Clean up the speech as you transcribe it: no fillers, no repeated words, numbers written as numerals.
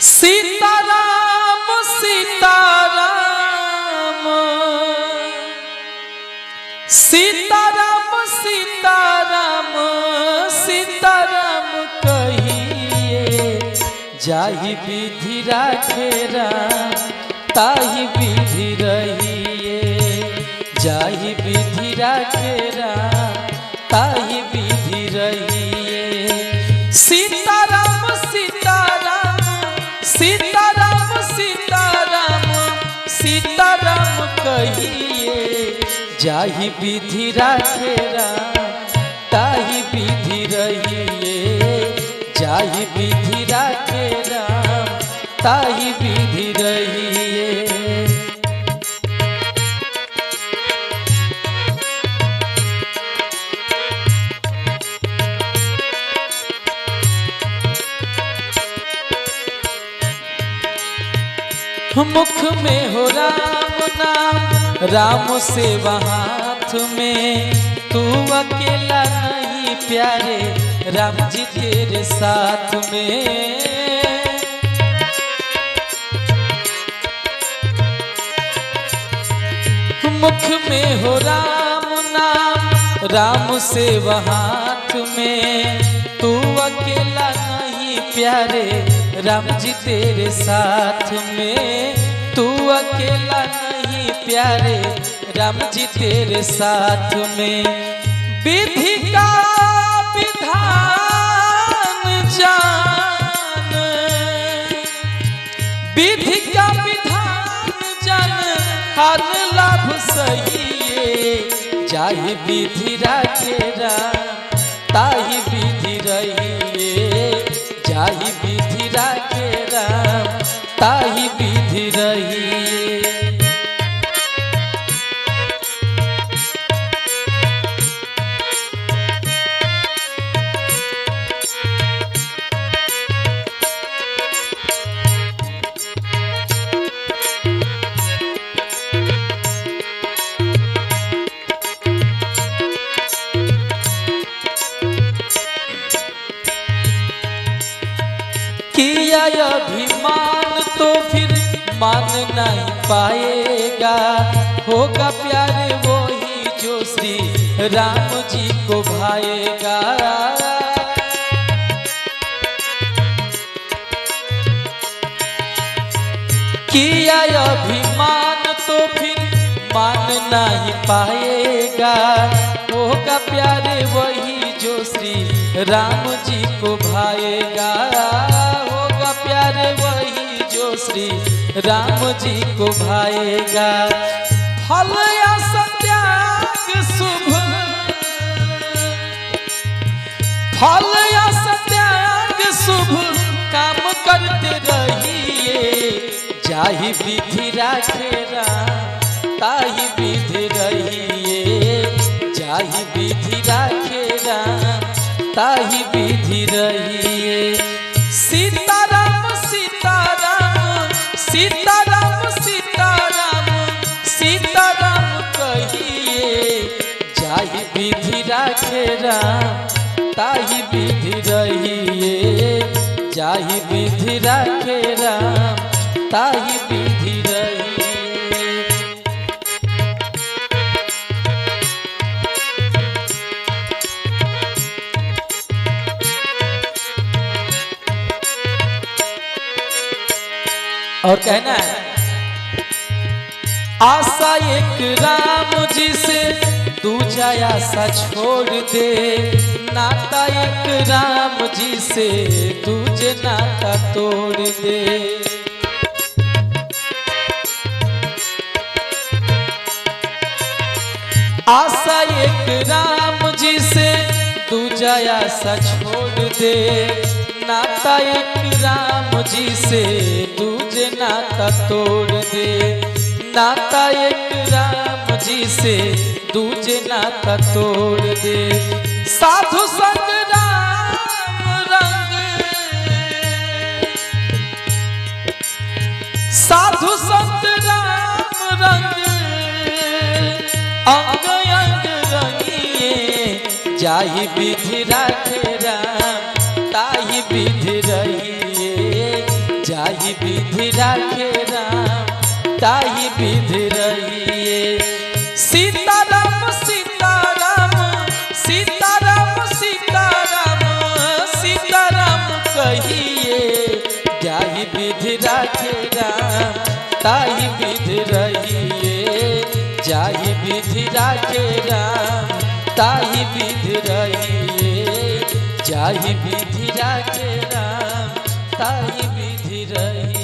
सीताराम सीताराम सीताराम सीताराम सीताराम कहिए जाहि विधि राखे राम ताहि विधि रहिए जाहि विधि राखे राम ताहि विधि रहिए सीताराम सीताराम सीताराम सीताराम सीताराम कहिए जाहि विधि राखे राम ताहि विधि रहिए जाहि विधि राखे राम ताहि विधि रहिए। मुख में हो राम नाम राम सेवा हाथ में तू अकेला नहीं प्यारे राम जी तेरे साथ में मुख में हो राम नाम राम सेवा हाथ में तू अकेला नहीं प्यारे राम जी तेरे साथ में तू अकेला नहीं प्यारे राम जी तेरे साथ में विधि का विधान जान विधि का विधान जान हर लाभ सहिए जाहि विधि राखे राम ताहि विधि रहिए जाहि विधि राखे राम ताहि विधि रहिए। किया अभिमान तो फिर मान नहीं पाएगा होगा प्यारे वही जो श्री राम जी को भाएगा किया अभिमान तो फिर मान नहीं पाएगा होगा प्यारे वही जो श्री राम जी को भाएगा होगा प्यारे वही जो श्री राम जी को भाएगा फल या सत्याग शुभ फल या सत्याग शुभ काम करते रहिए जाहि विधि राखे राम ताहि विधि रहिए जाहि विधि राखे राम ताहि विधि रहिए सीताराम सीताराम सीताराम सीताराम सीताराम कहिए जाहि विधि राखे राम ताहि विधि रहिए जाहि विधि राखे राम ताहि विधि रहिए। और कहना है आशा एक राम जी से दूजा आशा छोड़ दे नाता एक राम जी से दूजे नाता तोड़ दे आशा एक राम जी से दूजा आशा छोड़ दे नाता एक राम जी से दूजे नाता तोड़ दे नाता एक राम जी से दूजे नाता तोड़ दे साधु संग राम रंग साधु संग राम रंग अंग अंग रंगिए जाहि विधि राखे राम ताहि विधि रहिए जाहि जाहि विधि राखे राम ताहि विधि रहिए। सीताराम सीताराम सीताराम सीताराम सीताराम कहिए, जाहि विधि राखे राम ताहि विधि रहिए। जाहि विधि राखे राम ताहि विधि रहिए। जाहि विधि राखे राम ताहि विधि रहिए।